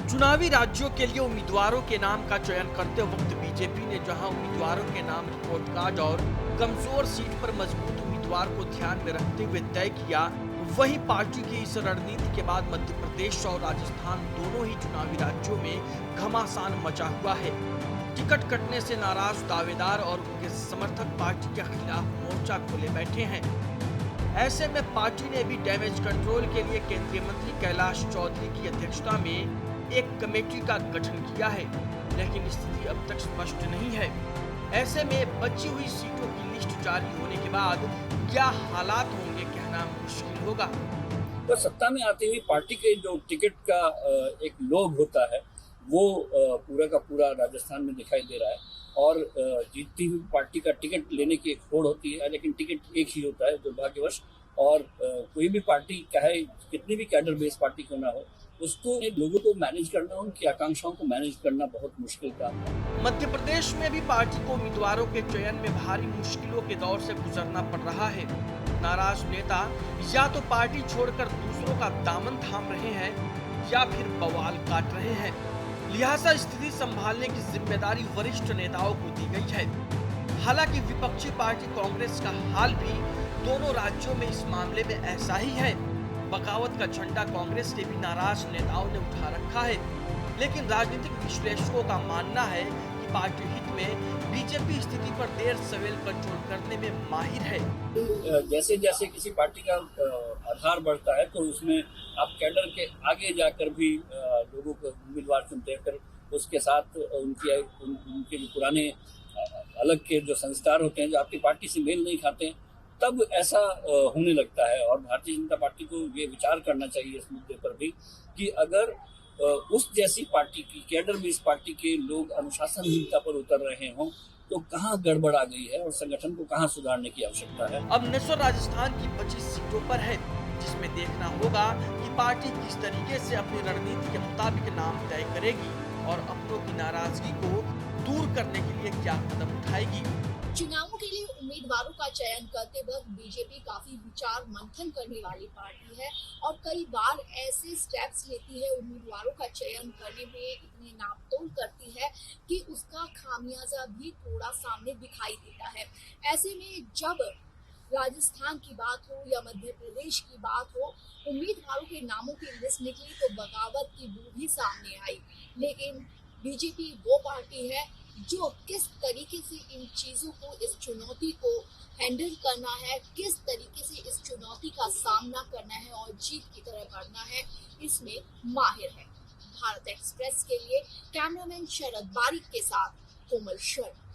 चुनावी राज्यों के लिए उम्मीदवारों के नाम का चयन करते वक्त बीजेपी ने जहां उम्मीदवारों के नाम रिपोर्ट कार्ड और कमजोर सीट पर मजबूत उम्मीदवार को ध्यान में रखते हुए तय किया, वहीं पार्टी की इस रणनीति के बाद मध्य प्रदेश और राजस्थान दोनों ही चुनावी राज्यों में घमासान मचा हुआ है। टिकट कटने से नाराज दावेदार और उनके समर्थक पार्टी के खिलाफ मोर्चा खोले बैठे हैं। ऐसे में पार्टी ने भी डैमेज कंट्रोल के लिए केंद्रीय मंत्री कैलाश चौधरी की अध्यक्षता में एक कमेटी का गठन किया है, लेकिन स्थिति अब तक स्पष्ट नहीं है। ऐसे में बची हुई सीटों की लिस्ट जारी होने के बाद क्या हालात होंगे, कहना मुश्किल होगा। तो सत्ता में आते हुए पार्टी के जो टिकट का एक लोभ होता है वो पूरा का पूरा राजस्थान में दिखाई दे रहा है। और जीतती हुई पार्टी का टिकट लेने की एक होड़ होती है, लेकिन टिकट एक ही होता है दुर्भाग्यवश। और कोई भी पार्टी चाहे कितनी भी कैडर बेस पार्टी क्यों ना हो, उसको लोगों को मैनेज करना, उनकी आकांक्षाओं को मैनेज करना बहुत मुश्किल काम है। मध्य प्रदेश में भी पार्टी को उम्मीदवारों के चयन में भारी मुश्किलों के दौर से गुजरना पड़ रहा है। नाराज नेता या तो पार्टी छोड़कर दूसरों का दामन थाम रहे हैं या फिर बवाल काट रहे हैं। लिहाजा स्थिति संभालने की जिम्मेदारी वरिष्ठ नेताओं को दी गई है। हालांकि विपक्षी पार्टी कांग्रेस का हाल भी दोनों राज्यों में इस मामले में ऐसा ही है। बगावत का झंडा कांग्रेस के भी नाराज नेताओं ने उठा रखा है, लेकिन राजनीतिक विश्लेषकों का मानना है कि पार्टी हित में बीजेपी स्थिति पर देर सवेर कंट्रोल करने में माहिर है। जैसे जैसे किसी पार्टी का आधार बढ़ता है तो उसमें आप कैडर के आगे जाकर भी लोगों को उम्मीदवार चुनते हैं, फिर उसके साथ उनके जो पुराने अलग के जो संस्कार होते हैं जो आपकी पार्टी से मेल नहीं खाते हैं, तब ऐसा होने लगता है। और भारतीय जनता पार्टी को ये विचार करना चाहिए इस मुद्दे पर भी कि अगर उस जैसी पार्टी की कैडर में इस पार्टी के लोग अनुशासनहीनता पर उतर रहे हों तो कहाँ गड़बड़ आ गई है और संगठन को कहाँ सुधारने की आवश्यकता है। अब नस्वर राजस्थान की 25 सीटों पर है, जिसमें देखना होगा कि पार्टी किस तरीके से अपनी रणनीति के मुताबिक नाम तय करेगी और अपनों की नाराजगी को दूर करने के लिए क्या कदम उठाएगी। चुनावों के लिए उम्मीदवारों का चयन करते वक्त बीजेपी काफी विचार मंथन करने वाली पार्टी है और कई बार ऐसे स्टेप्स लेती है, उम्मीदवारों का चयन करने में इतनी नापतोल करती है कि उसका खामियाजा भी थोड़ा सामने दिखाई देता है। ऐसे में जब राजस्थान की बात हो या मध्य प्रदेश की बात हो, उम्मीदवारों के नामों की लिस्ट निकली तो बगावत की बू भी सामने आई। लेकिन बीजेपी वो पार्टी है जो किस तरीके से इन चीजों को, इस चुनौती को हैंडल करना है, किस तरीके से इस चुनौती का सामना करना है और जीत की तरह बढ़ना है, इसमें माहिर है। भारत एक्सप्रेस के लिए कैमरामैन शरद बारिक के साथ कोमल शर्मा।